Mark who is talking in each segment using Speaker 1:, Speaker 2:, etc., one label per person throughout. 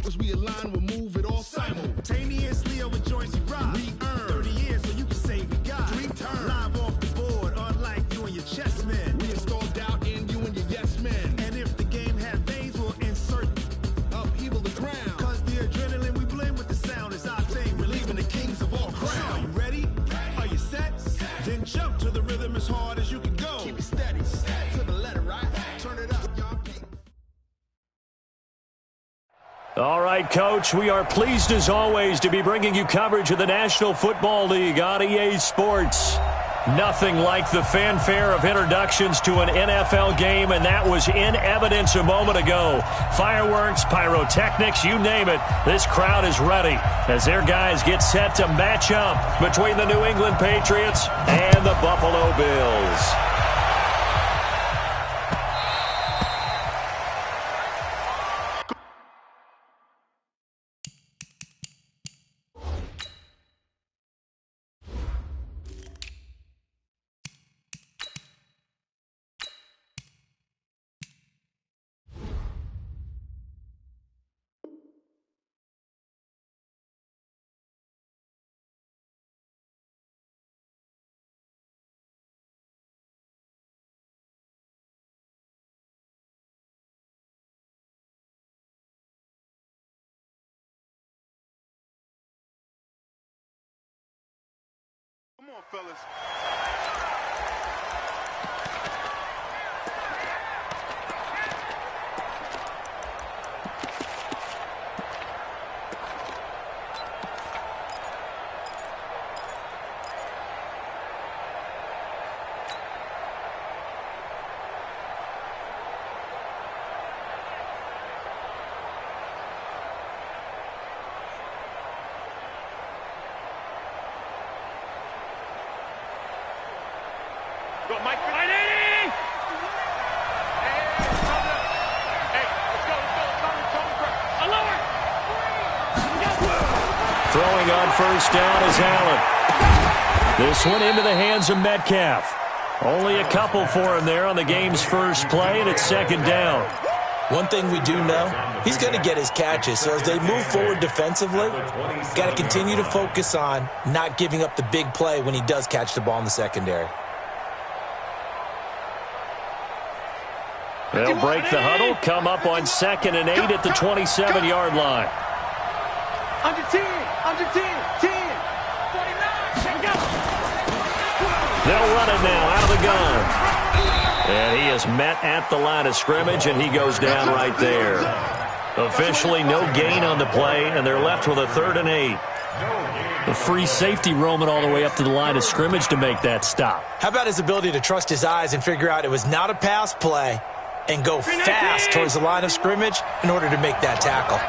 Speaker 1: Cause we align, we'll move it all simultaneously over joints we ride. We earn 30 years so you can say we got dream turn. Live off the board, unlike you and your chess men. We install doubt in you and your yes men. And if the game had veins, we'll insert upheaval the ground. Cause the adrenaline we blend with the sound is our thing. Relieving the kings of all crowns. Are you ready? Are you set? Then jump to the rhythm as hard as you can go. Keep it steady, to the letter, right? Turn it up, y'all.
Speaker 2: All right, Coach, we are pleased as always to be bringing you coverage of the National Football League on EA Sports. Nothing like the fanfare of introductions to an NFL game, and that was in evidence a moment ago. Fireworks, pyrotechnics, you name it. This crowd is ready as their guys get set to match up between the New England Patriots and the Buffalo Bills.
Speaker 3: Come on, fellas. Go, Mike. Hey, let's go.
Speaker 2: Throwing on first down is Allen. This one into the hands of Metcalf. Only a couple for him there on the game's first play, and it's second down.
Speaker 4: One thing we do know, he's going to get his catches. So as they move forward defensively, got to continue to focus on not giving up the big play when he does catch the ball in the secondary.
Speaker 2: They'll break the huddle, come up on 2nd and 8 at the 27-yard line.
Speaker 3: Under 10, 10, 49, go.
Speaker 2: They'll run it now out of the gun. And he is met at the line of scrimmage, and he goes down right there. Officially no gain on the play, and they're left with a 3rd and 8. The free safety roaming all the way up to the line of scrimmage to make that stop.
Speaker 4: How about his ability to trust his eyes and figure out it was not a pass play and go fast towards the line of scrimmage in order to make that tackle.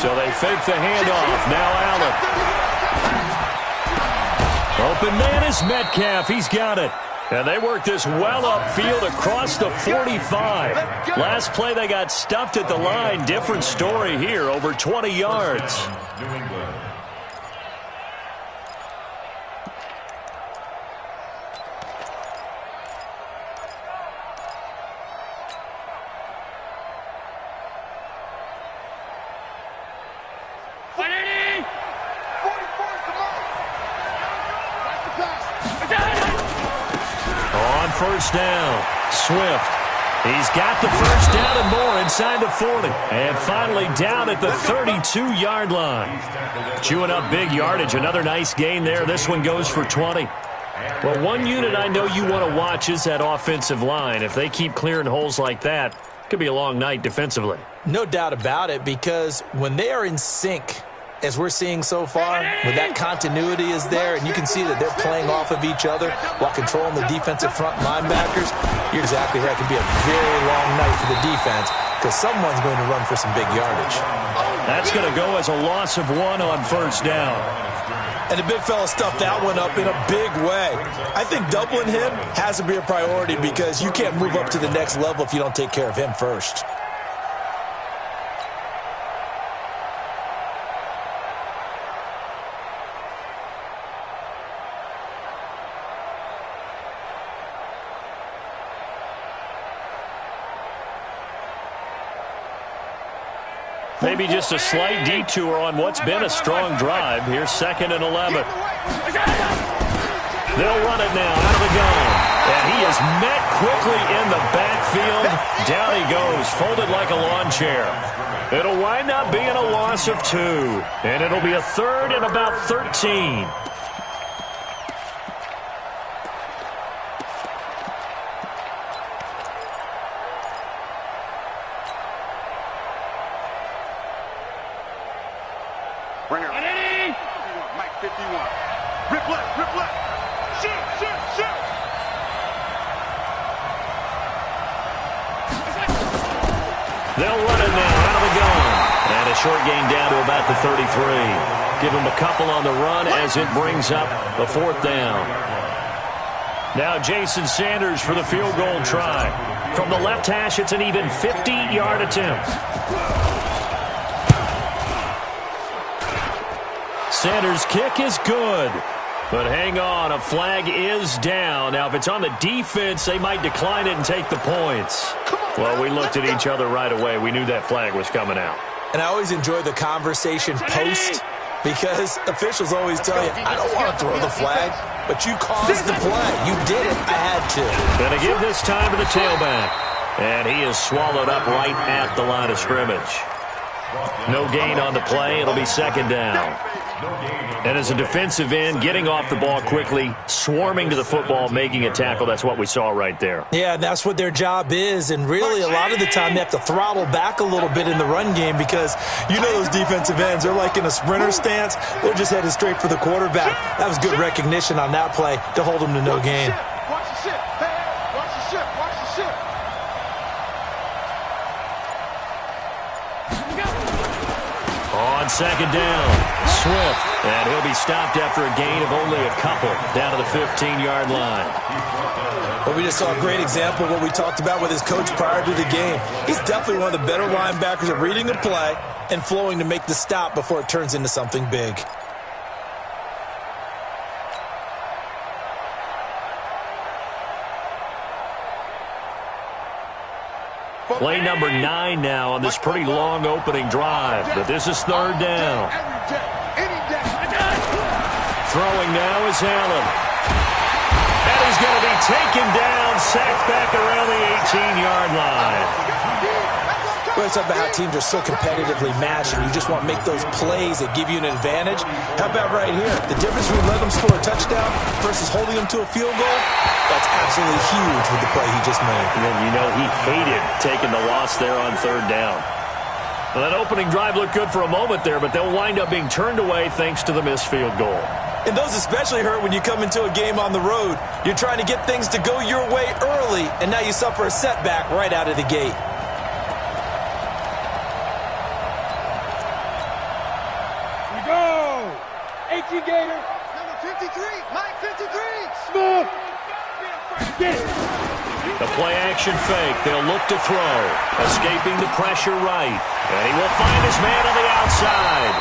Speaker 2: So they fake the handoff. Now Allen. Open man is Metcalf. He's got it. And they work this well upfield across the 45. Last play they got stuffed at the line. Different story here, over 20 yards. First down, Swift. He's got the first down and more inside the 40. And finally down at the 32-yard line. Chewing up big yardage. Another nice gain there. This one goes for 20. Well, one unit I know you want to watch is that offensive line. If they keep clearing holes like that, it could be a long night defensively.
Speaker 4: No doubt about it, because when they are in sync, as we're seeing so far, when that continuity is there and you can see that they're playing off of each other while controlling the defensive front linebackers, you're exactly right. It could be a very long night for the defense because someone's going to run for some big yardage.
Speaker 2: That's going to go as a loss of 1 on first down.
Speaker 4: And the big fella stuffed that one up in a big way. I think doubling him has to be a priority because you can't move up to the next level if you don't take care of him first.
Speaker 2: Maybe just a slight detour on what's been a strong drive. Here's 2nd and 11. They'll run it now out of the gun. And he is met quickly in the backfield. Down he goes, folded like a lawn chair. It'll wind up being a loss of 2. And it'll be a 3rd and about 13.
Speaker 3: Bring her. Mike 51. Rip left, rip left. Shoot, shoot, shoot.
Speaker 2: They'll run it now out of the gun. And a short gain down to about the 33. Give him a couple on the run as it brings up a 4th down. Now Jason Sanders for the field goal try. From the left hash, it's an even 50-yard attempt. Sanders' kick is good. But hang on, a flag is down. Now, if it's on the defense, they might decline it and take the points. Well, we looked at each other right away. We knew that flag was coming out.
Speaker 4: And I always enjoy the conversation post because officials always tell you, I don't want to throw the flag, but you caused the play. You did it. I had to.
Speaker 2: Going to give this time to the tailback. And he is swallowed up right at the line of scrimmage. No gain on the play. It'll be 2nd down. And as a defensive end, getting off the ball quickly, swarming to the football, making a tackle, that's what we saw right there.
Speaker 4: Yeah, that's what their job is. And really, a lot of the time, they have to throttle back a little bit in the run game because you know those defensive ends, they're like in a sprinter stance. They're just headed straight for the quarterback. That was good recognition on that play to hold them to no gain.
Speaker 3: Watch the ship. Hey, watch the ship. Watch the ship.
Speaker 2: On 2nd down, Swift, and he'll be stopped after a gain of only a couple down to the 15-yard line.
Speaker 4: Well, we just saw a great example of what we talked about with his coach prior to the game. He's definitely one of the better linebackers at reading a play and flowing to make the stop before it turns into something big.
Speaker 2: Play number 9 now on this pretty long opening drive. But this is 3rd down. Throwing now is Allen. And he's going to be taken down, sacked back around the 18-yard line.
Speaker 4: We're talking about how teams are so competitively matched and you just want to make those plays that give you an advantage. How about right here? The difference between letting them score a touchdown versus holding them to a field goal, that's absolutely huge with the play he just made.
Speaker 2: And you know he hated taking the loss there on 3rd down. Well, that opening drive looked good for a moment there, but they'll wind up being turned away thanks to the missed field goal.
Speaker 4: And those especially hurt when you come into a game on the road. You're trying to get things to go your way early, and now you suffer a setback right out of the gate.
Speaker 3: Gator. Number 53, Mike 53. Smooth. Get it.
Speaker 2: The play action fake. They'll look to throw. Escaping the pressure right. And he will find his man on the outside.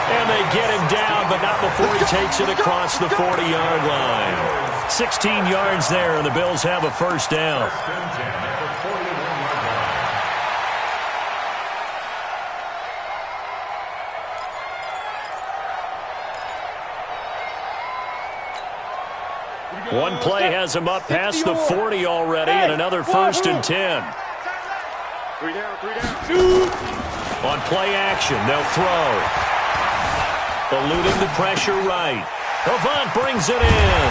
Speaker 2: And they get him down, but not before he takes it across the 40-yard line. 16 yards there, and the Bills have a 1st down. One play has him up past the 40 already, and another 1st and 10.
Speaker 3: 3 down, 3 down. Shoot.
Speaker 2: On play action, they'll throw. Eluding the pressure right. Avant brings it in.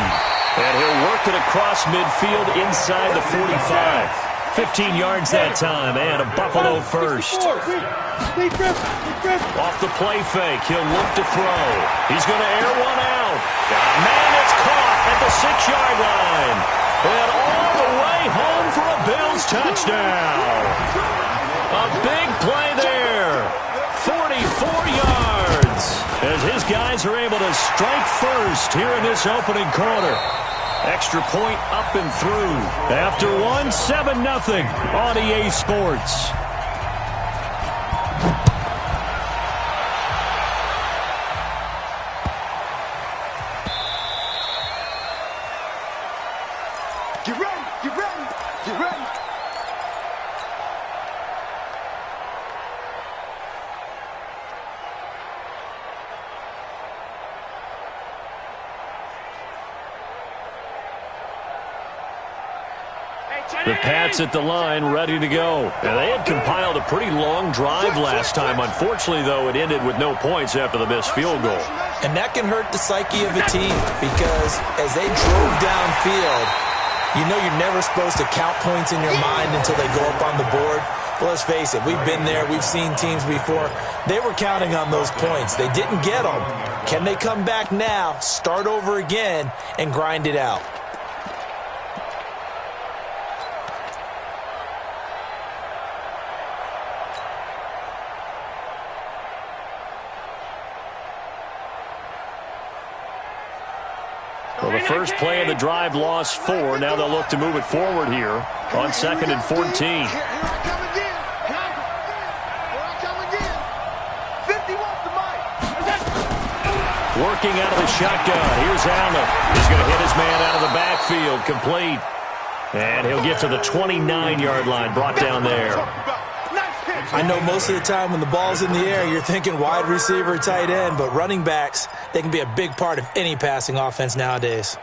Speaker 2: And he'll work it across midfield inside the 45. 15 yards that time, and a Buffalo 1st. Off the play fake, he'll look to throw. He's going to air one out. Man, it's caught at the 6-yard line. And all the way home for a Bills touchdown. A big play there. 44 yards. As his guys are able to strike first here in this opening quarter. Extra point up and through. After 7-0 on EA Sports.
Speaker 3: Get ready, get ready, get ready.
Speaker 2: The Pats at the line, ready to go. And they had compiled a pretty long drive last time. Unfortunately, though, it ended with no points after the missed field goal.
Speaker 4: And that can hurt the psyche of a team because as they drove downfield, you know you're never supposed to count points in your mind until they go up on the board. But let's face it, we've been there. We've seen teams before. They were counting on those points. They didn't get them. Can they come back now, start over again, and grind it out?
Speaker 2: Well, the first play of the drive lost 4. Now they'll look to move it forward here on 2nd and 14.
Speaker 3: Here I come again. Here I come again. 50 wants the mic.
Speaker 2: Working out of the shotgun. Here's Allen. He's going to hit his man out of the backfield. Complete. And he'll get to the 29-yard line. Brought down there.
Speaker 4: I know most of the time when the ball's in the air, you're thinking wide receiver, tight end, but running backs, they can be a big part of any passing offense nowadays.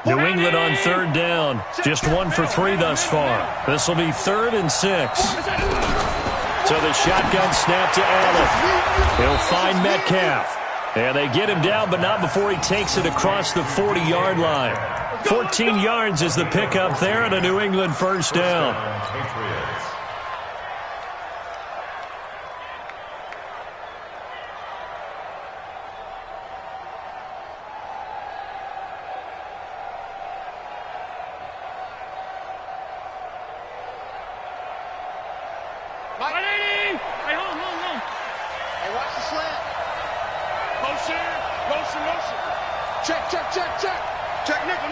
Speaker 2: New England on 3rd down. Just 1 for 3 thus far. This will be 3rd and 6. So the shotgun snap to Allen. He'll find Metcalf. And they get him down, but not before he takes it across the 40-yard line. 14 yards is the pickup there and a New England first down.
Speaker 3: Hey, watch the slant. Motion. Check. Check, nickel.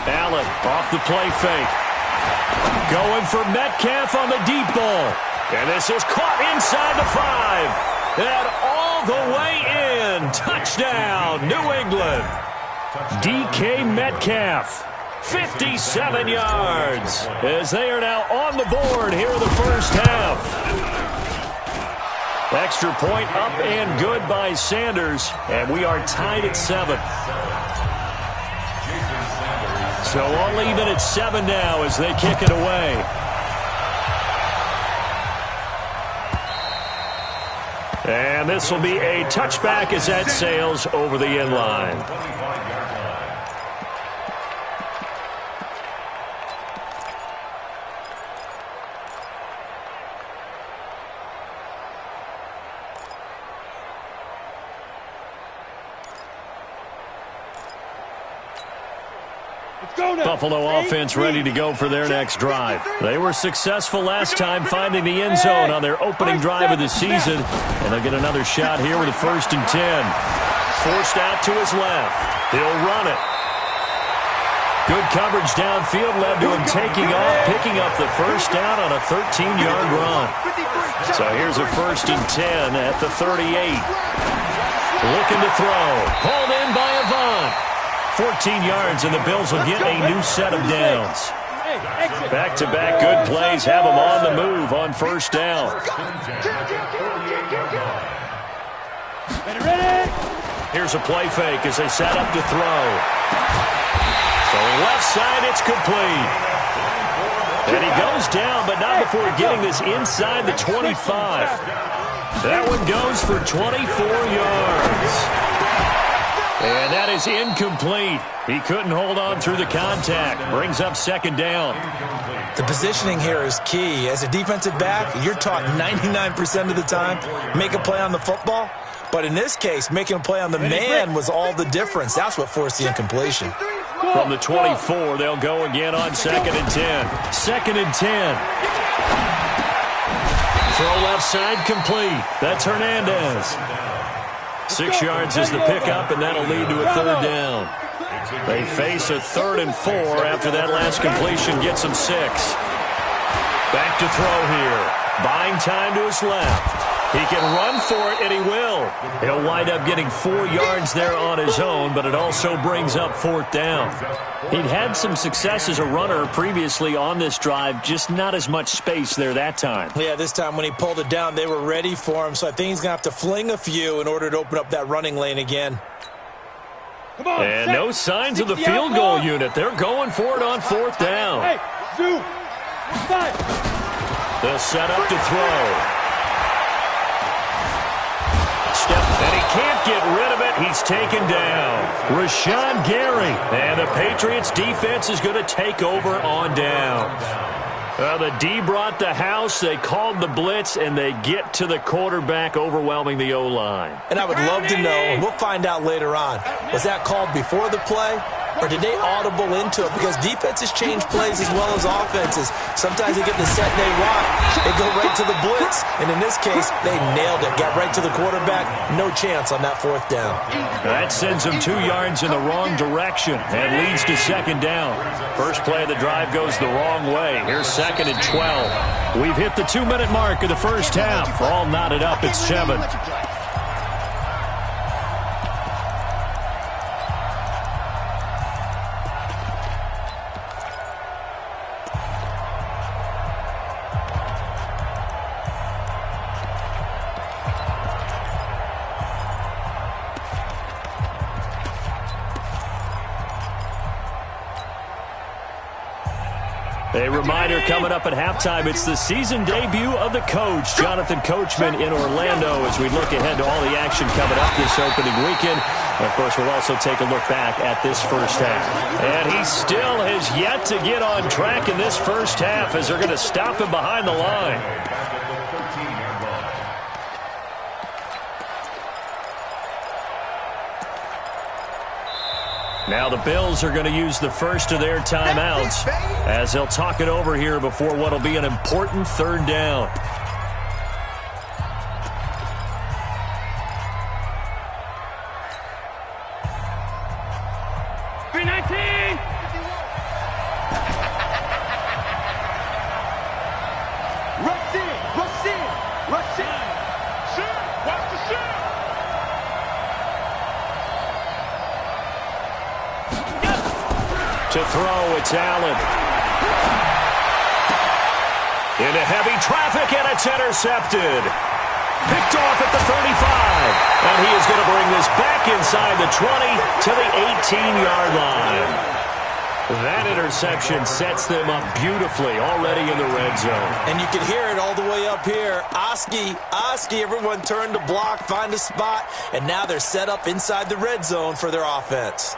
Speaker 2: Allen off the play fake. Going for Metcalf on the deep ball. And this is caught inside the 5. And all the way in. Touchdown, New England. DK Metcalf. 57 yards as they are now on the board here in the first half. Extra point up and good by Sanders, and we are tied at 7. So all even at 7 now as they kick it away. And this will be a touchback as that sails over the end line. Buffalo offense ready to go for their next drive. They were successful last time finding the end zone on their opening drive of the season, and they'll get another shot here with a 1st and 10. Forced out to his left. He'll run it. Good coverage downfield led to him taking off, picking up the first down on a 13-yard run. So here's a 1st and 10 at the 38. Looking to throw. Pulled in by Avant. 14 yards, and the Bills will get a new set of downs. Back-to-back good plays have them on the move on 1st down. Here's a play fake as they set up to throw. So left side, it's complete. And he goes down, but not before getting this inside the 25. That one goes for 24 yards. And that is incomplete. He couldn't hold on through the contact. Brings up 2nd down.
Speaker 4: The positioning here is key. As a defensive back, you're taught 99% of the time, make a play on the football. But in this case, making a play on the man was all the difference. That's what forced the incompletion.
Speaker 2: From the 24, they'll go again on 2nd and 10. 2nd and 10. Throw left side complete. That's Hernandez. 6 yards is the pickup, and that'll lead to a 3rd down. They face a 3rd and 4 after that last completion gets them 6. Back to throw here. Buying time to his left. He can run for it, and he will. He'll wind up getting 4 yards there on his own, but it also brings up 4th down. He'd had some success as a runner previously on this drive, just not as much space there that time.
Speaker 4: Yeah, this time when he pulled it down, they were ready for him, so I think he's going to have to fling a few in order to open up that running lane again.
Speaker 3: Come on,
Speaker 2: and no signs of the field goal unit. They're going for it on 4th down.
Speaker 3: Hey, Zoo.
Speaker 2: They'll set up to throw. And he can't get rid of it. He's taken down. Rashawn Gary. And the Patriots defense is going to take over on downs. The D brought the house. They called the blitz, and they get to the quarterback, overwhelming the O-line.
Speaker 4: And I would love to know, and we'll find out later on, was that called before the play? Or did they audible into it? Because defenses change plays as well as offenses. Sometimes they get the set they want. They go right to the blitz. And in this case, they nailed it. Got right to the quarterback. No chance on that 4th down.
Speaker 2: That sends them 2 yards in the wrong direction and leads to 2nd down. First play of the drive goes the wrong way. Here's 2nd and 12. We've hit the 2-minute mark of the first half. All knotted up at 7. A reminder coming up at halftime, it's the season debut of the coach, Jonathan Coachman, in Orlando, as we look ahead to all the action coming up this opening weekend. And of course, we'll also take a look back at this first half. And he still has yet to get on track in this first half as they're going to stop him behind the line. Now the Bills are going to use the first of their timeouts as they'll talk it over here before what will be an important 3rd down. To throw, it's Allen. Into heavy traffic, and it's intercepted. Picked off at the 35. And he is going to bring this back inside the 20 to the 18-yard line. That interception sets them up beautifully already in the red zone.
Speaker 4: And you can hear it all the way up here. Oski, everyone turned to block, find a spot, and now they're set up inside the red zone for their offense.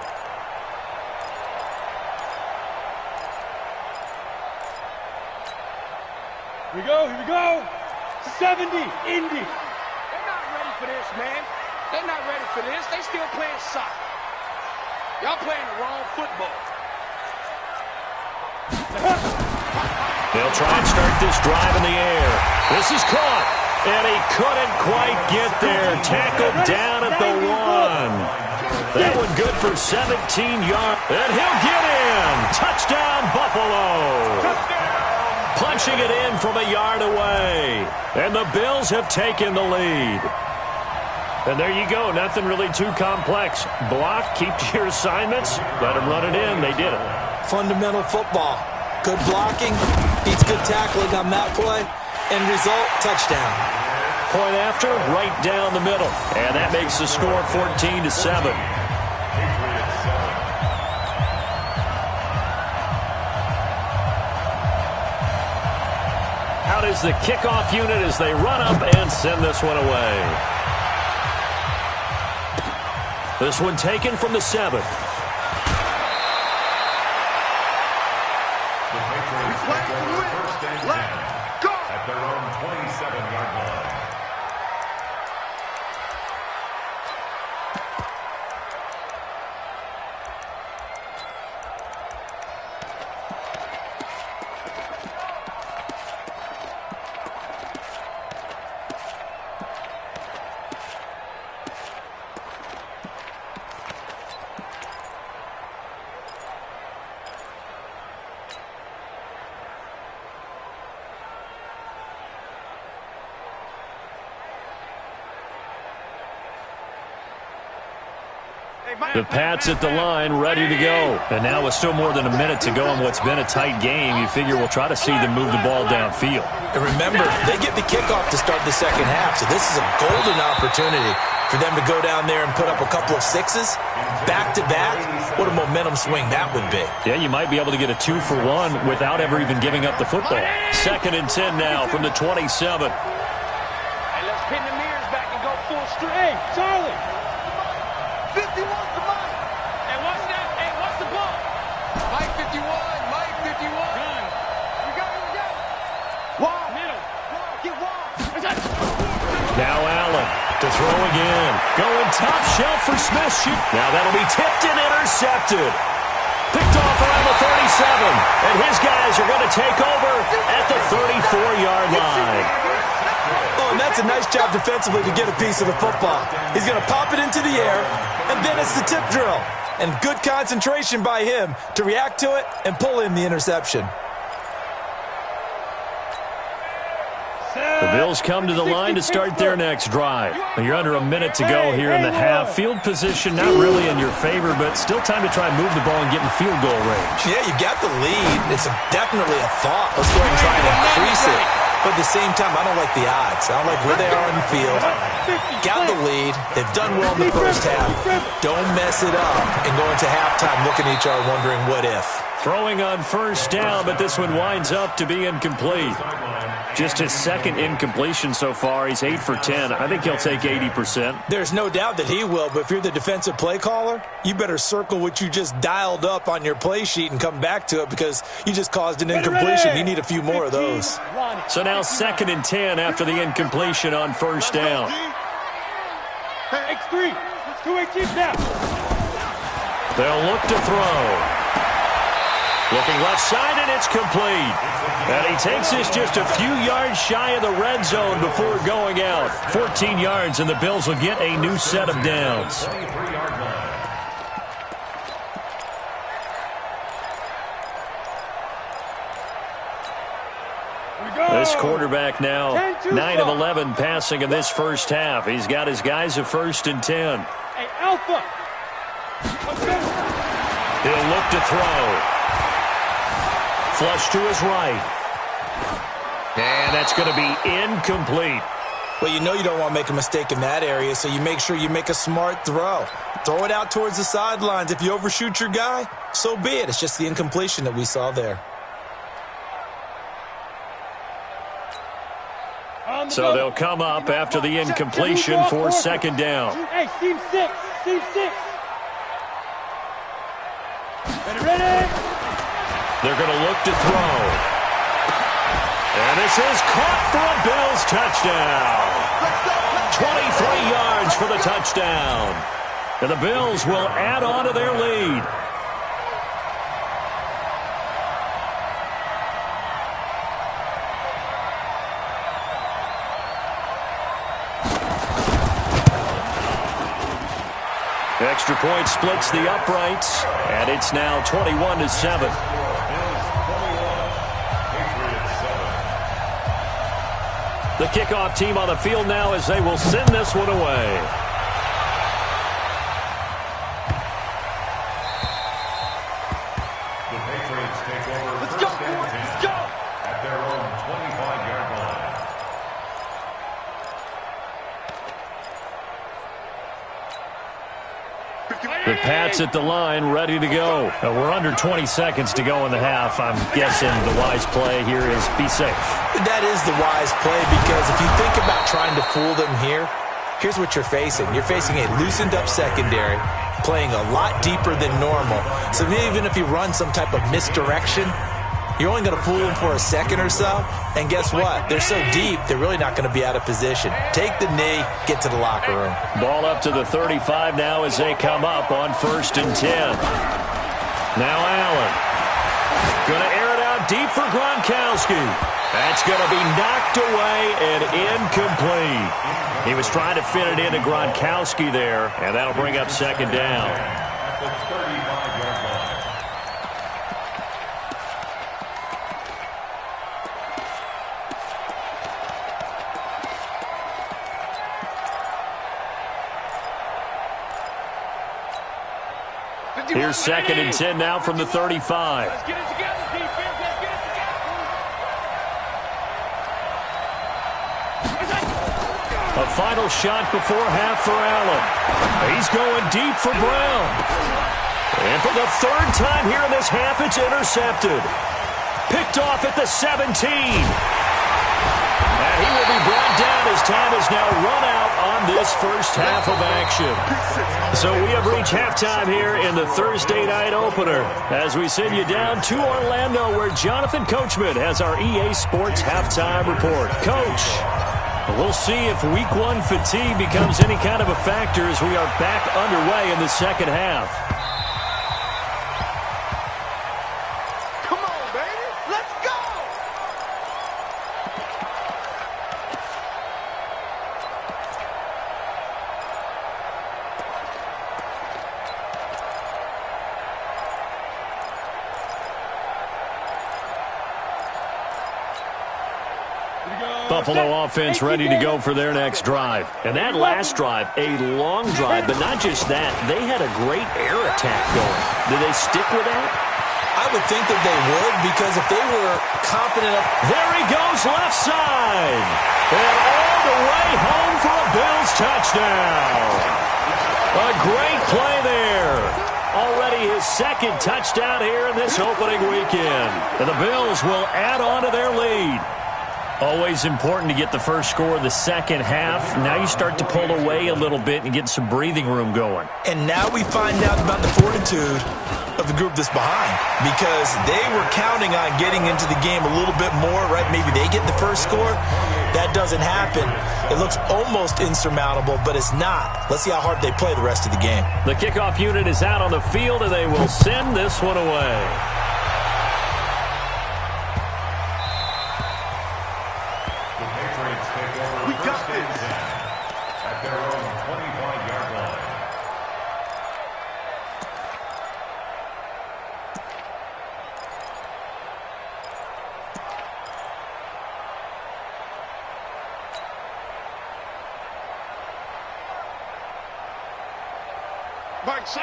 Speaker 3: Here we go. 70, Indy. They're not ready for this, man. They're not ready for this. They still playing soccer. Y'all playing the wrong football.
Speaker 2: They'll try and start this drive in the air. This is caught, and he couldn't quite get there. Tackled down at the 1. That one good for 17 yards, and he'll get in. Touchdown, Buffalo. Punching it in from a yard away. And the Bills have taken the lead. And there you go. Nothing really too complex. Block, keep to your assignments. Let them run it in. They did it.
Speaker 4: Fundamental football. Good blocking. Beats good tackling on that play. End result, touchdown.
Speaker 2: Point after, right down the middle. And that makes the score 14-7. Out is the kickoff unit as they run up and send this one away. This one taken from the 7.
Speaker 1: At their own 27-yard line.
Speaker 2: The Pats at the line, ready to go. And now with still more than a minute to go in what's been a tight game, you figure we'll try to see them move the ball downfield.
Speaker 4: And remember, they get the kickoff to start the second half, so this is a golden opportunity for them to go down there and put up a couple of sixes back-to-back. What a momentum swing that would be.
Speaker 2: Yeah, you might be able to get a 2-for-1 without ever even giving up the football. 2nd and 10 now from the 27.
Speaker 3: Hey, let's pin the mirrors back and go full straight. Hey, Charlie. 51 to Mike. Hey, what's that? Hey, what's the ball? Mike 51. Mike 51. Run. We got it. Wall. Middle. Wall. Get wall.
Speaker 2: Now Allen to throw again. Going top shelf for Smith. Now that'll be tipped and intercepted. Picked off around the 37. And his guys are going to take over at the 34-yard line.
Speaker 4: Oh, and that's a nice job defensively to get a piece of the football. He's going to pop it into the air, and then it's the tip drill. And good concentration by him to react to it and pull in the interception.
Speaker 2: The Bills come to the line to start their next drive. You're under a minute to go here in the half. Field position not really in your favor, but still time to try and move the ball and get in field goal range.
Speaker 4: Yeah, you got the lead. It's definitely a thought. Let's go ahead and try and increase it. But at the same time, I don't like the odds. I don't like where they are on the field. Got the lead. They've done well in the first half. Don't mess it up and go into halftime looking at each other wondering what if.
Speaker 2: Throwing on first down, but this one winds up to be incomplete. Just his second incompletion so far. He's 8 for 10. I think he'll take 80%.
Speaker 4: There's no doubt that he will, but if you're the defensive play caller, you better circle what you just dialed up on your play sheet and come back to it because you just caused an incompletion. You need a few more of those.
Speaker 2: So now 2nd and 10 after the incompletion on first down.
Speaker 3: X3. 2-18 now.
Speaker 2: They'll look to throw. Looking left side, and it's complete. And he takes this just a few yards shy of the red zone before going out. 14 yards, and the Bills will get a new set of downs. This quarterback now 9 of 11 passing in this first half. He's got his guys at 1st and 10.
Speaker 3: Hey, Alpha.
Speaker 2: He'll look to throw. Flush to his right. And that's going to be incomplete.
Speaker 4: Well, you know you don't want to make a mistake in that area, so you make sure you make a smart throw. Throw it out towards the sidelines. If you overshoot your guy, so be it. It's just the incompletion that we saw there.
Speaker 2: So they'll come up after the incompletion for 2nd down.
Speaker 3: Hey, team 6. Team 6. Ready?
Speaker 2: They're going to look to throw. And this is caught for a Bills touchdown. 23 yards for the touchdown. And the Bills will add on to their lead. Extra point splits the uprights, and it's now 21-7. The kickoff team on the field now as they will send this one away.
Speaker 1: The Patriots take over. Let's go, boys. Let's go. At their own 25-yard line.
Speaker 2: The Pats at the line, ready to go. We're under 20 seconds to go in the half. I'm guessing the wise play here is be safe.
Speaker 4: That is the wise play because if you think about trying to fool them here, here's what you're facing. You're facing a loosened-up secondary, playing a lot deeper than normal. So even if you run some type of misdirection, you're only going to fool them for a second or so. And guess what? They're so deep, they're really not going to be out of position. Take the knee, get to the locker room.
Speaker 2: Ball up to the 35 now as they come up on 1st and 10. Now Allen. Going to air it out deep for Gronkowski. That's going to be knocked away and incomplete. He was trying to fit it into Gronkowski there, and that'll bring up 2nd down.
Speaker 1: At the 35-yard line.
Speaker 2: Here's 2nd and 10 now from the 35.
Speaker 3: Let's get it together, defense. Let's get it together.
Speaker 2: A final shot before half for Allen. He's going deep for Brown. And for the 3rd time here in this half, it's intercepted. Picked off at the 17. And he will be brought down as time is now run out on this first half of action. So we have reached halftime here in the Thursday night opener as we send you down to Orlando where Jonathan Coachman has our EA Sports halftime report. Coach, we'll see if week 1 fatigue becomes any kind of a factor as we are back underway in the second half. Buffalo offense ready to go for their next drive. And that last drive, a long drive, but not just that. They had a great air attack going. Did they stick with that?
Speaker 4: I would think that they would, because if they were confident of...
Speaker 2: There he goes left side. And all the way home for a Bills touchdown. A great play there. Already his 2nd touchdown here in this opening weekend. And the Bills will add on to their lead. Always important to get the first score of the second half. Now you start to pull away a little bit and get some breathing room going.
Speaker 4: And now we find out about the fortitude of the group that's behind, because they were counting on getting into the game a little bit more, right? Maybe they get the first score. That doesn't happen. It looks almost insurmountable, but it's not. Let's see how hard they play the rest of the game.
Speaker 2: The kickoff unit is out on the field, and they will send this one away.
Speaker 1: We got this. At their own 25-yard line.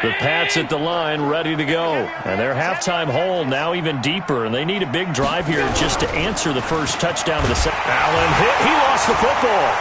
Speaker 2: The Pats at the line, ready to go. And their halftime hole now even deeper, and they need a big drive here just to answer the first touchdown of the second. Allen hit. He lost the football.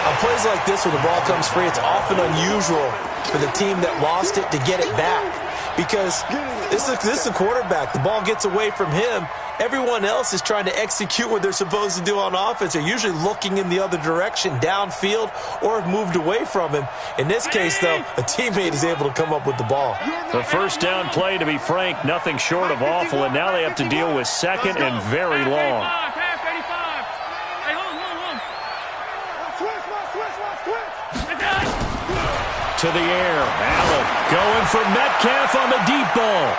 Speaker 4: On plays like this where the ball comes free, it's often unusual for the team that lost it to get it back, because this is a quarterback. The ball gets away from him. Everyone else is trying to execute what they're supposed to do on offense. They're usually looking in the other direction, downfield, or have moved away from him. In this case, though, a teammate is able to come up with the ball.
Speaker 2: The first down play, to be frank, nothing short of awful, and now they have to deal with 2nd and very long. To the air, Allen going for Metcalf on the deep ball.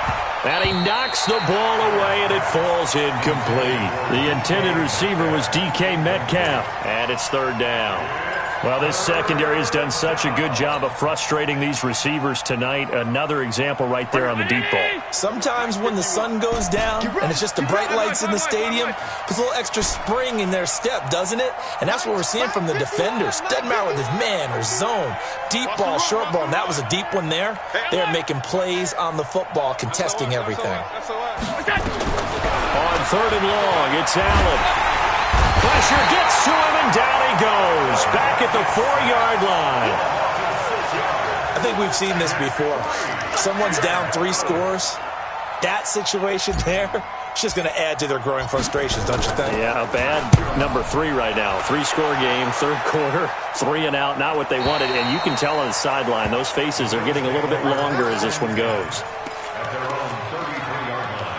Speaker 2: And he knocks the ball away, and it falls incomplete. The intended receiver was DK Metcalf, and it's 3rd down. Well, this secondary has done such a good job of frustrating these receivers tonight. Another example right there on the deep ball.
Speaker 4: Sometimes when the sun goes down and it's just the bright lights in the stadium, puts a little extra spring in their step, doesn't it? And that's what we're seeing from the defenders. Doesn't matter whether it's man or zone, deep ball, short ball, and that was a deep one there. They're making plays on the football, contesting everything.
Speaker 2: On 3rd and long, it's Allen. Pressure gets to him, and down he goes. Back at the 4-yard line.
Speaker 4: I think we've seen this before. Someone's down 3 scores. That situation there, it's just going to add to their growing frustrations, don't you think?
Speaker 2: Yeah, a bad number 3 right now. 3-score game, 3rd quarter, 3 and out, not what they wanted. And you can tell on the sideline, those faces are getting a little bit longer as this one goes.
Speaker 1: At their own 33-yard line.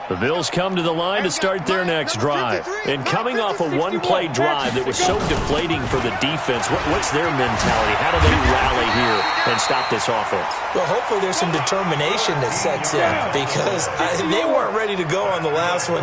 Speaker 2: The Bills come to the line to start their next drive. And coming off a one-play drive that was so deflating for the defense, what's their mentality? How do they rally here and stop this offense?
Speaker 4: Well, hopefully there's some determination that sets in, because they weren't ready to go on the last one.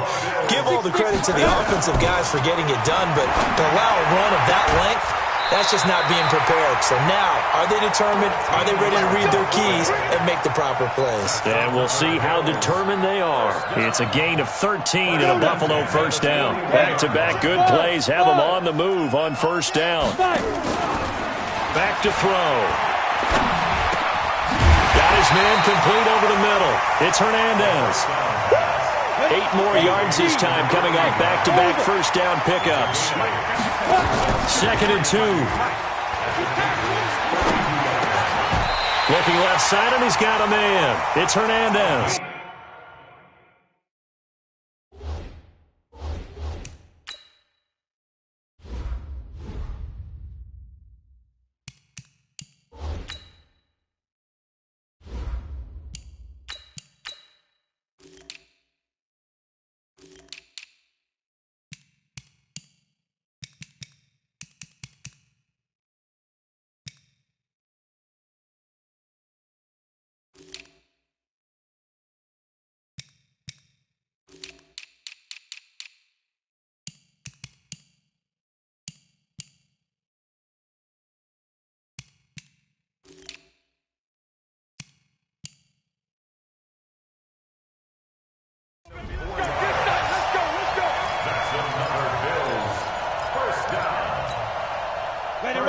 Speaker 4: Give all the credit to the offensive guys for getting it done, but to allow a run of that length, That's just not being prepared. So now, are they determined? Are they ready to read their keys and make the proper plays?
Speaker 2: And we'll see how determined they are. It's a gain of 13 and a Buffalo first down. Back-to-back good plays have them on the move on first down. Back to throw. Got his man complete over the middle. It's Hernandez. 8 more yards this time coming off back-to-back first down pickups. 2nd and 2. Looking left side, and he's got a man. It's Hernandez.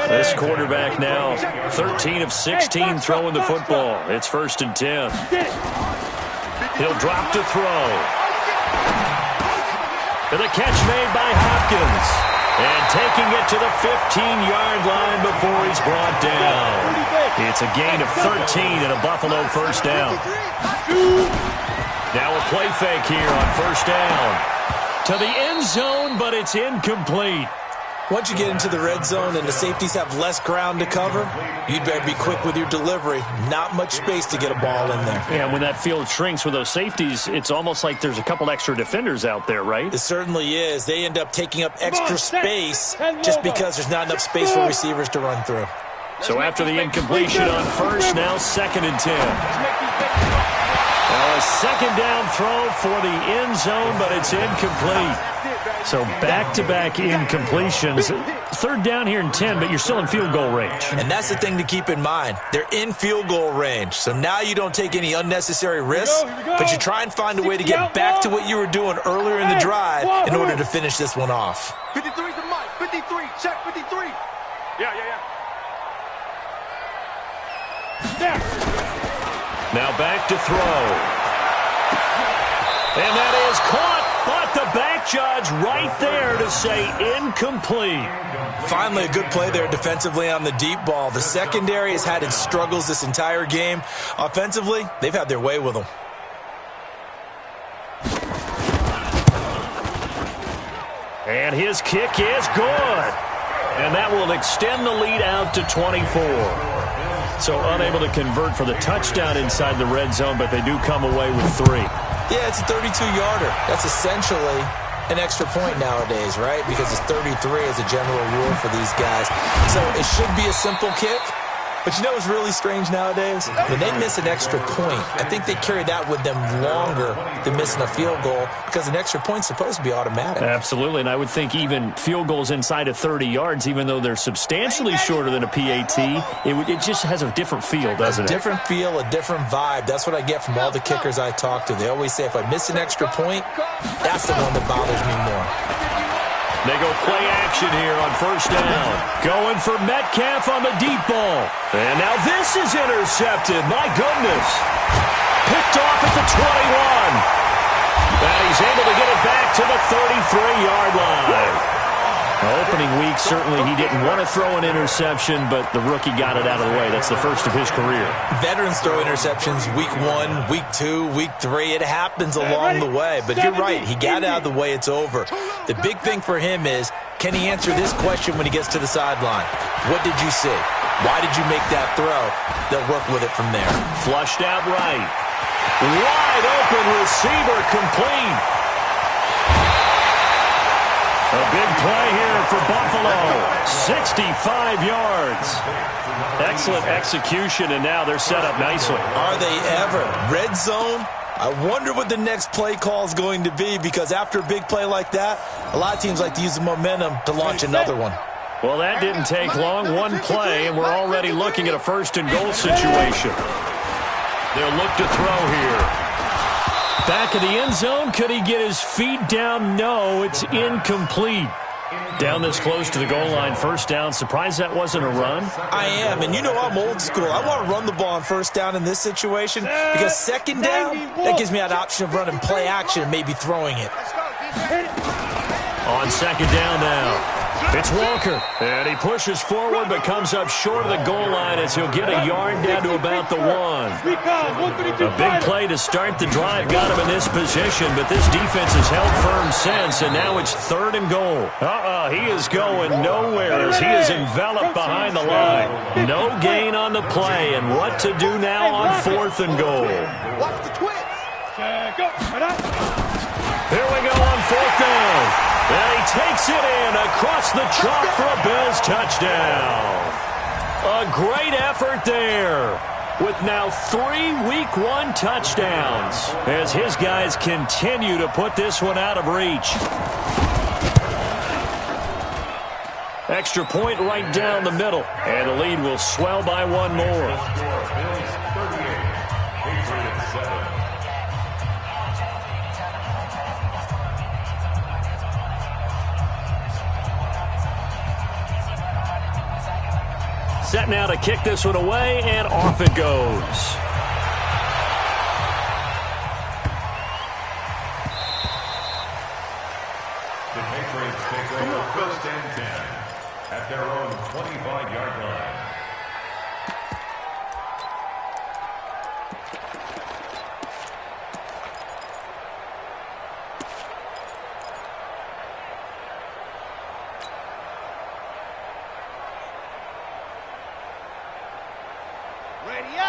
Speaker 2: This quarterback now 13 of 16 throwing the football. It's 1st and 10. He'll drop to throw. And the catch made by Hopkins. And taking it to the 15-yard line before he's brought down. It's a gain of 13 and a Buffalo first down. Now a play fake here on first down. To the end zone, but it's incomplete.
Speaker 4: Once you get into the red zone and the safeties have less ground to cover, you'd better be quick with your delivery. Not much space to get a ball in there.
Speaker 2: Yeah, when that field shrinks with those safeties, it's almost like there's a couple extra defenders out there, right?
Speaker 4: It certainly is. They end up taking up extra space just because there's not enough space for receivers to run through.
Speaker 2: So after the incompletion on first, now 2nd and 10. A second down throw for the end zone, but it's incomplete. So back-to-back incompletions. 3rd down here and 10, but you're still in field goal range.
Speaker 4: And that's the thing to keep in mind. They're in field goal range. So now you don't take any unnecessary risks, but you try and find a way to get back to what you were doing earlier in the drive in order to finish this one off.
Speaker 3: 53's the mic. 53. Check 53. Yeah.
Speaker 2: Now back to throw. And that is caught, but the back judge right there to say incomplete.
Speaker 4: Finally, a good play there defensively on the deep ball. The secondary has had its struggles this entire game. Offensively, they've had their way with them.
Speaker 2: And his kick is good. And that will extend the lead out to 24. So unable to convert for the touchdown inside the red zone, but they do come away with 3.
Speaker 4: Yeah, it's a 32-yarder. That's essentially an extra point nowadays, right? Because it's 33 as a general rule for these guys. So it should be a simple kick. But you know what's really strange nowadays? When they miss an extra point, I think they carry that with them longer than missing a field goal because an extra point's supposed to be automatic.
Speaker 2: Absolutely, and I would think even field goals inside of 30 yards, even though they're substantially shorter than a PAT, it just has a different feel, doesn't it?
Speaker 4: A different feel, a different vibe. That's what I get from all the kickers I talk to. They always say if I miss an extra point, that's the one that bothers me more.
Speaker 2: They go play action here on first down. Going for Metcalf on the deep ball. And now this is intercepted. My goodness. Picked off at the 21. And he's able to get it back to the 33-yard line. Opening week, certainly he didn't want to throw an interception, but the rookie got it out of the way. That's the first of his career.
Speaker 4: Veterans throw interceptions week 1, week 2, week 3. It happens along the way. But you're right. He got it out of the way. It's over. The big thing for him is, can he answer this question when he gets to the sideline? What did you see? Why did you make that throw? They'll work with it from there.
Speaker 2: Flushed out right. Wide open receiver complete. A big play here for Buffalo. 65 yards. Excellent execution, and now they're set up nicely.
Speaker 4: Are they ever? Red zone? I wonder what the next play call is going to be, because after a big play like that, a lot of teams like to use the momentum to launch another one.
Speaker 2: Well, that didn't take long. One play, and we're already looking at a first-and-goal situation. They'll look to throw here. Back in the end zone. Could he get his feet down? No, it's incomplete. Down this close to the goal line, first down. Surprised that wasn't a run?
Speaker 4: I am, and you know I'm old school. I want to run the ball on first down in this situation because second down, that gives me that option of running play action and maybe throwing it.
Speaker 2: On second down now. It's Walker, and he pushes forward but comes up short of the goal line as he'll get a yard down to about the 1. A big play to start the drive got him in this position, but this defense has held firm since, and now it's 3rd and goal. He is going nowhere as he is enveloped behind the line. No gain on the play, and what to do now on 4th and goal.
Speaker 3: Watch the twist.
Speaker 2: Here we go on 4th down. And he takes it in across the chalk for a Bills touchdown. A great effort there with now 3 Week 1 touchdowns as his guys continue to put this one out of reach. Extra point right down the middle, and the lead will swell by 1 more. Set now to kick this one away, and off it goes.
Speaker 5: The Patriots take over 1st and 10 at their own 25-yard line.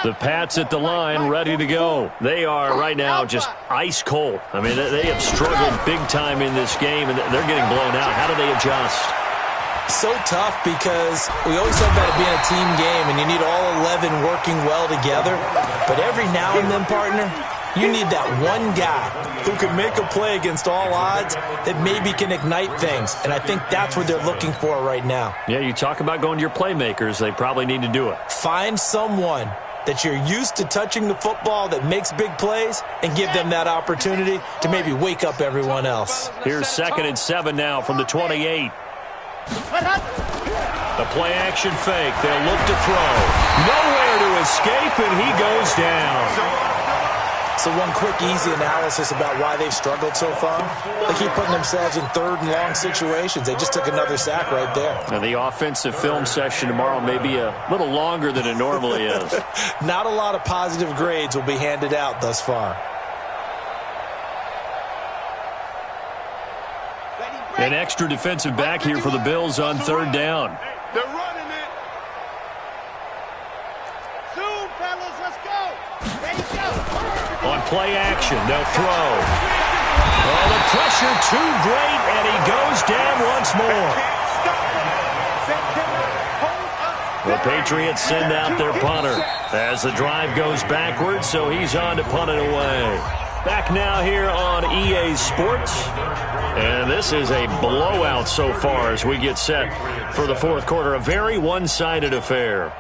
Speaker 2: The Pats at the line, ready to go. They are right now just ice cold. I mean, they have struggled big time in this game, and they're getting blown out. How do they adjust?
Speaker 4: So tough because we always talk about it being a team game, and you need all 11 working well together. But every now and then, partner, you need that one guy who can make a play against all odds that maybe can ignite things. And I think that's what they're looking for right now.
Speaker 2: Yeah, you talk about going to your playmakers. They probably need to do it.
Speaker 4: Find someone that you're used to touching the football that makes big plays and give them that opportunity to maybe wake up everyone else.
Speaker 2: Here's 2nd and 7 now from the 28. The play action fake. They'll look to throw. Nowhere to escape, and he goes down.
Speaker 4: So one quick, easy analysis about why they've struggled so far. They keep putting themselves in 3rd and long situations. They just took another sack right there.
Speaker 2: Now, the offensive film session tomorrow may be a little longer than it normally is.
Speaker 4: Not a lot of positive grades will be handed out thus far.
Speaker 2: An extra defensive back here for the Bills on 3rd down.
Speaker 3: They're running it. Zoom, fellas, let's go. Ready, go.
Speaker 2: On play action, they'll throw. Oh, the pressure too great, and he goes down once more. The Patriots send out their punter as the drive goes backwards, so he's on to punt it away. Back now here on EA Sports. And this is a blowout so far as we get set for the 4th quarter. A very one-sided affair.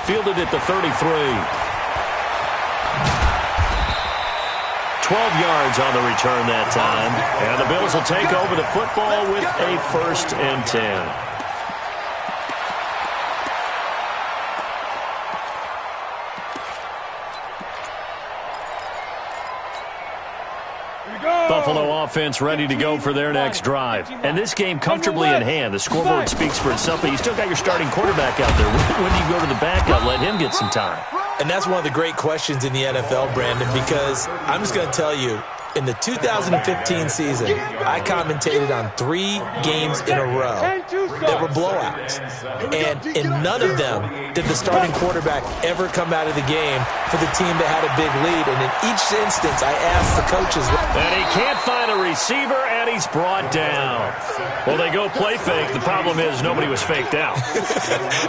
Speaker 2: Fielded at the 33. 12 yards on the return that time. And the Bills will take over the football with a 1st and 10. Buffalo offense ready to go for their next drive. And this game comfortably in hand. The scoreboard speaks for itself, but you still got your starting quarterback out there. When do you go to the backup, let him get some time?
Speaker 4: And that's one of the great questions in the NFL, Brandon, because I'm just going to tell you, in the 2015 season, I commentated on 3 games in a row that were blowouts. And in none of them did the starting quarterback ever come out of the game for the team that had a big lead. And in each instance, I asked the coaches.
Speaker 2: And he can't find a receiver, and he's brought down. Well, they go play fake. The problem is nobody was faked out.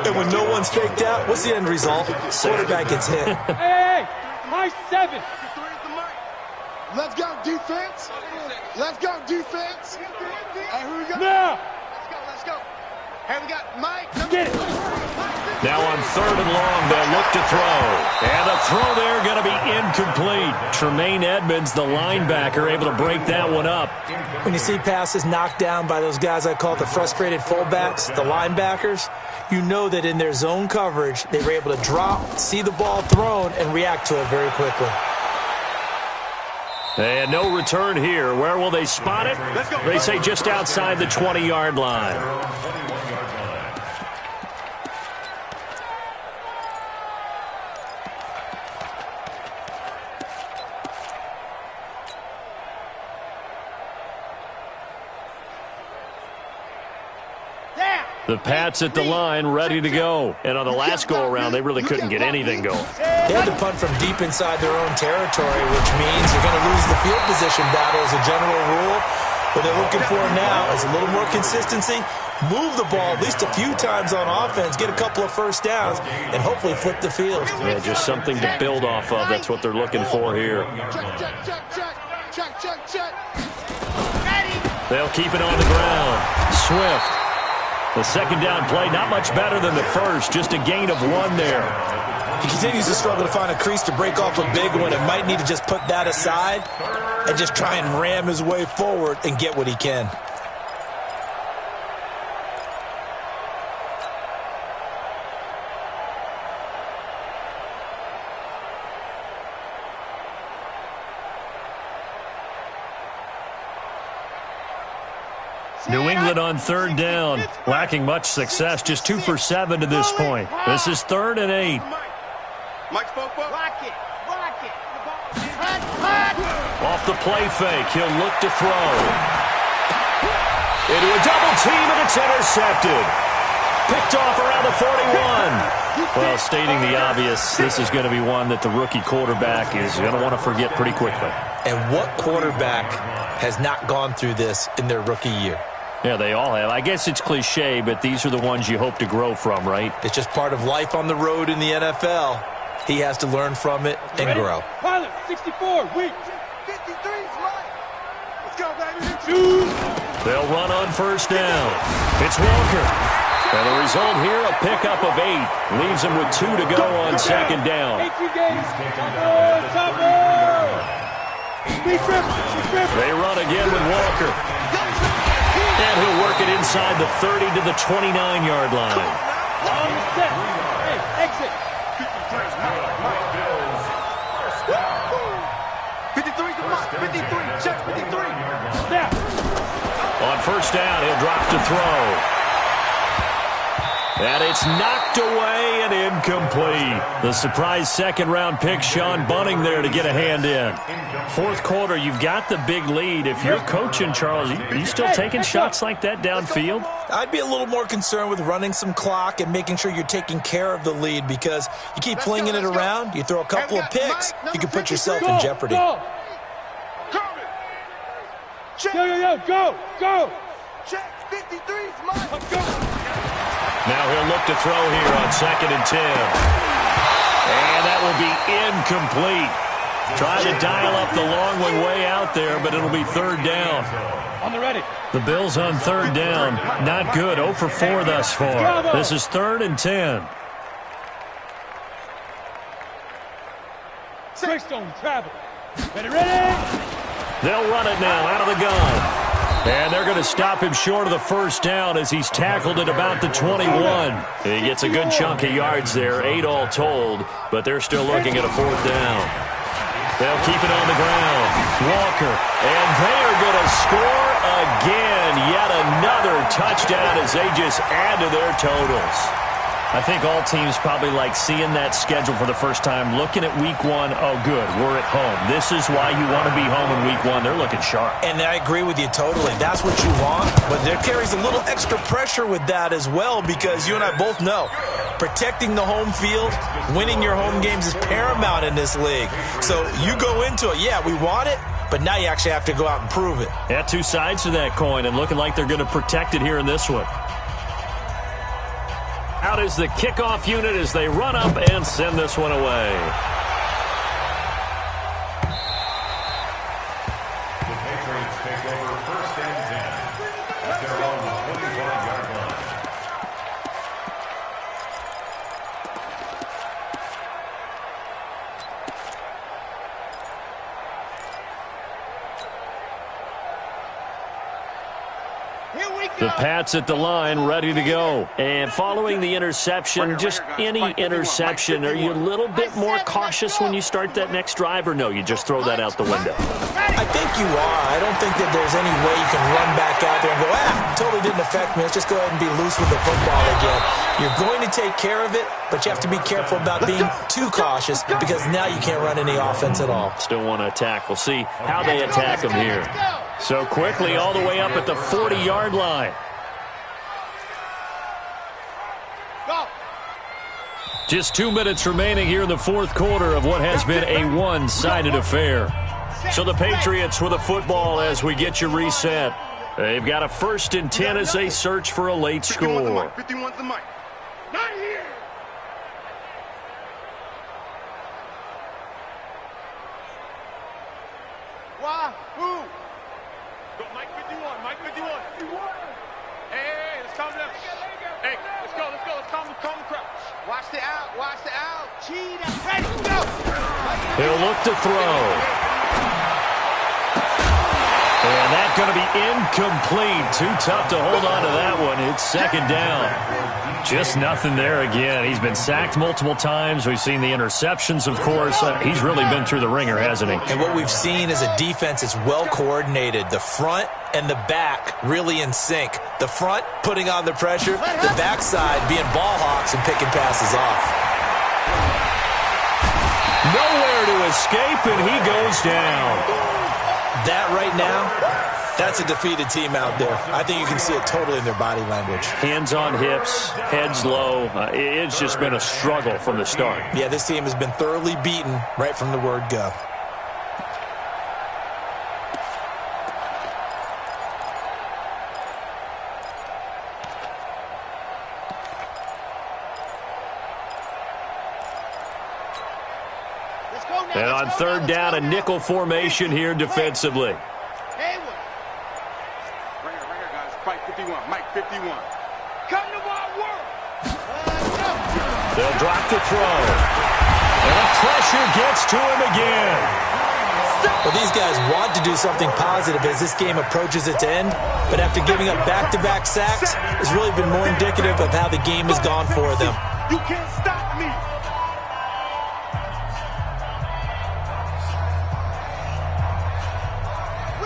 Speaker 4: And when no one's faked out, what's the end result? Quarterback gets hit.
Speaker 3: Hey, my 7. Let's go, defense. Let's go, defense. Hey, who we got? Now. Let's go. Hey, we got Mike. Get it.
Speaker 2: Now on 3rd and long, they'll look to throw. And the throw there going to be incomplete. Tremaine Edmonds, the linebacker, able to break that one up.
Speaker 4: When you see passes knocked down by those guys I call the frustrated fullbacks, the linebackers, you know that in their zone coverage, they were able to drop, see the ball thrown, and react to it very quickly.
Speaker 2: And no return here. Where will they spot it? They say just outside the 20-yard line. The Pats at the line, ready to go. And on the last go-around, they really couldn't get anything going.
Speaker 4: They had to punt from deep inside their own territory, which means you're going to lose the field position battle as a general rule. What they're looking for now is a little more consistency, move the ball at least a few times on offense, get a couple of first downs, and hopefully flip the field.
Speaker 2: Yeah, just something to build off of. That's what they're looking for here. They'll keep it on the ground. Swift. The second down play, not much better than the first, just a gain of 1 there.
Speaker 4: He continues to struggle to find a crease to break off a big one and might need to just put that aside and just try and ram his way forward and get what he can.
Speaker 2: New England on 3rd down, lacking much success, just 2 for 7 to this point. This is 3rd and 8.
Speaker 3: Mike spoke up. Block it.
Speaker 2: Off the play fake, he'll look to throw. Into a double team, and it's intercepted. Picked off around the 41. Well, stating the obvious, this is going to be one that the rookie quarterback is going to want to forget pretty quickly.
Speaker 4: And what quarterback has not gone through this in their rookie year?
Speaker 2: Yeah, they all have. I guess it's cliche, but these are the ones you hope to grow from, right?
Speaker 4: It's just part of life on the road in the NFL. He has to learn from it and grow.
Speaker 3: Pilot, 64, weak. 53's right. Let's go, baby.
Speaker 2: They'll run on 1st down. It's Walker. And the result here, a pickup of 8. Leaves him with 2 to go on 2nd down. They run again with Walker. And he'll work it inside the 30 to the 29-yard line.
Speaker 3: Exit. 53 to Mike. 53. Check 53.
Speaker 2: On 1st down, he'll drop to throw. And it's knocked away and incomplete. The surprise 2nd-round pick, Sean Bunting there to get a hand in. 4th quarter, you've got the big lead. If you're coaching, Charles, you still taking shots like that downfield?
Speaker 4: I'd be a little more concerned with running some clock and making sure you're taking care of the lead, because you keep flinging it around, you throw a couple of picks, you can put yourself in jeopardy.
Speaker 3: Go. Check 53's Mike. Go.
Speaker 2: Now he'll look to throw here on 2nd and 10. And that will be incomplete. Trying to dial up the long one way out there, but it'll be 3rd down.
Speaker 3: On the ready.
Speaker 2: The Bills on 3rd down. Not good. 0 for 4 thus far. This is 3rd and 10.
Speaker 3: Greystone travel. Ready.
Speaker 2: They'll run it now out of the gun. And they're going to stop him short of the 1st down as he's tackled at about the 21. He gets a good chunk of yards there, 8 all told, but they're still looking at a 4th down. They'll keep it on the ground. Walker, and they are going to score again. Yet another touchdown as they just add to their totals. I think all teams probably like seeing that schedule for the first time, looking at week 1. Oh, good, we're at home. This is why you want to be home in week 1. They're looking sharp.
Speaker 4: And I agree with you totally. That's what you want, but there carries a little extra pressure with that as well, because you and I both know protecting the home field, winning your home games is paramount in this league. So you go into it, yeah, we want it, but now you actually have to go out and prove it.
Speaker 2: Yeah, 2 sides to that coin, and looking like they're going to protect it here in this one. Out is the kickoff unit as they run up and send this one away. The Pats at the line, ready to go. And following the interception, just any interception, are you a little bit more cautious when you start that next drive, or no, you just throw that out the window?
Speaker 4: I think you are. I don't think that there's any way you can run back out there and go, totally didn't affect me. Let's just go ahead and be loose with the football again. You're going to take care of it, but you have to be careful about being too cautious because now you can't run any offense at all.
Speaker 2: Still want to attack. We'll see how they attack them here. So quickly all the way up at the 40-yard line. Just 2 minutes remaining here in the fourth quarter of what has been a one-sided affair. So the Patriots with the football as we get you reset. They've got a 1st and 10 as they search for a late score.
Speaker 3: 51's the mic. Not here. Why? Who? Go, Mike 51. Mike 51. Hey, let's calm down. Hey, let's go. Let's calm the crowd. Watch the out. Cheetah. Ready, go.
Speaker 2: He'll look to throw. And that's going to be incomplete. Too tough to hold on to that one. It's 2nd down. Just nothing there again. He's been sacked multiple times. We've seen the interceptions, of course. He's really been through the ringer, hasn't he?
Speaker 4: And what we've seen is a defense that's well coordinated. The front and the back really in sync. The front putting on the pressure. The backside being ball hawks and picking passes off.
Speaker 2: Nowhere to escape, and he goes down.
Speaker 4: That right now, that's a defeated team out there. I think you can see it totally in their body language.
Speaker 2: Hands on hips, heads low. It's just been a struggle from the start.
Speaker 4: Yeah, this team has been thoroughly beaten right from the word go.
Speaker 2: And on 3rd down, a nickel formation here defensively.
Speaker 3: Ringer, guys. Mike 51. Mike 51. Come to my work.
Speaker 2: They'll drop the throw. And the pressure gets to him again.
Speaker 4: Well, these guys want to do something positive as this game approaches its end, but after giving up back-to-back sacks, it's really been more indicative of how the game has gone for them.
Speaker 3: You can't stop me.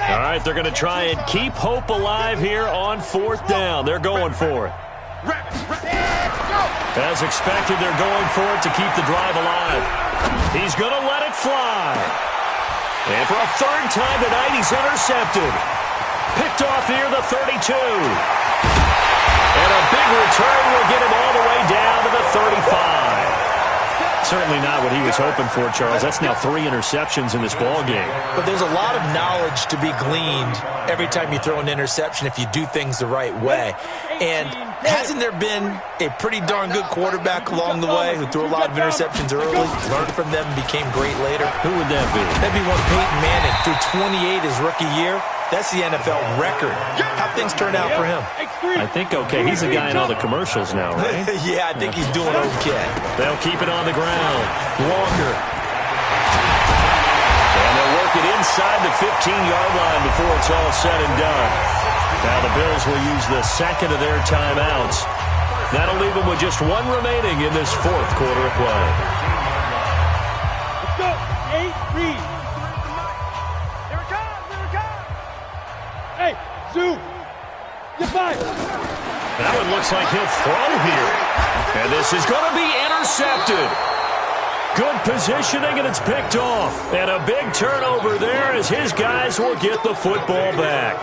Speaker 2: All right, they're going to try and keep hope alive here on 4th down. They're going for it. As expected, they're going for it to keep the drive alive. He's going to let it fly. And for a 3rd time tonight, he's intercepted. Picked off near the 32. And a big return will get him all the way down to the 35. Certainly not what he was hoping for, Charles. That's now 3 interceptions in this ball game.
Speaker 4: But there's a lot of knowledge to be gleaned every time you throw an interception if you do things the right way. And hasn't there been a pretty darn good quarterback along the way who threw a lot of interceptions early, learned from them, and became great later?
Speaker 2: Who would that be?
Speaker 4: That'd be one Peyton Manning. Threw 28 his rookie year. That's the NFL record. How'd things turn out for him?
Speaker 2: I think okay. He's the guy in all the commercials now, right?
Speaker 4: Yeah, I think he's doing okay.
Speaker 2: They'll keep it on the ground. Walker. And they'll work it inside the 15-yard line before it's all said and done. Now the Bills will use the 2nd of their timeouts. That'll leave them with just 1 remaining in this 4th quarter of play.
Speaker 3: Let's go. 8, read. Here it comes. Hey, Zoo. You're fine.
Speaker 2: Now it looks like he'll throw here. And this is going to be intercepted. Good positioning, and it's picked off. And a big turnover there as his guys will get the football back.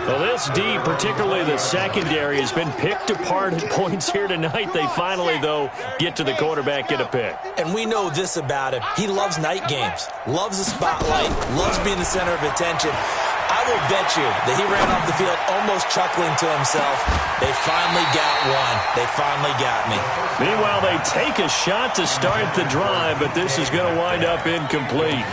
Speaker 2: Well, this D, particularly the secondary, has been picked apart at points here tonight. They finally, though, get to the quarterback, get a pick.
Speaker 4: And we know this about him. He loves night games, loves the spotlight, loves being the center of attention. I will bet you that he ran off the field almost chuckling to himself. They finally got one. They finally got me.
Speaker 2: Meanwhile, they take a shot to start the drive, but this is going to wind up incomplete.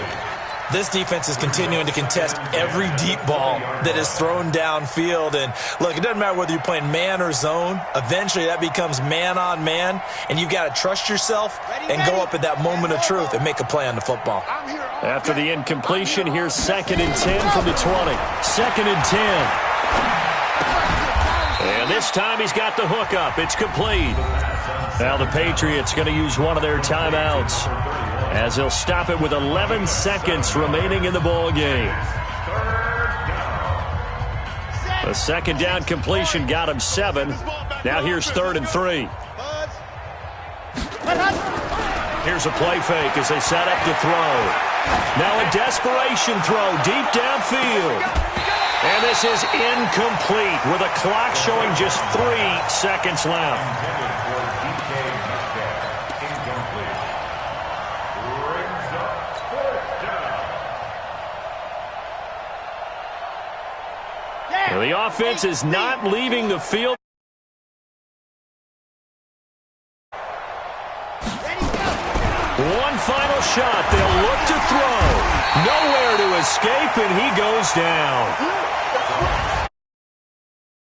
Speaker 4: This defense is continuing to contest every deep ball that is thrown downfield. And, look, it doesn't matter whether you're playing man or zone. Eventually, that becomes man-on-man, and you've got to trust yourself and go up at that moment of truth and make a play on the football.
Speaker 2: After the incompletion, here's 2nd and 10 from the 20. 2nd and 10. And this time he's got the hook up. It's complete. Now the Patriots going to use one of their timeouts as they'll stop it with 11 seconds remaining in the ball game. The second down completion got him 7. Now here's 3rd and 3. Here's a play fake as they set up to throw. Now a desperation throw deep downfield. And this is incomplete with a clock showing just 3 seconds left. The offense is not leaving the field. One final shot. They'll look to throw. Nowhere to escape, and he goes down.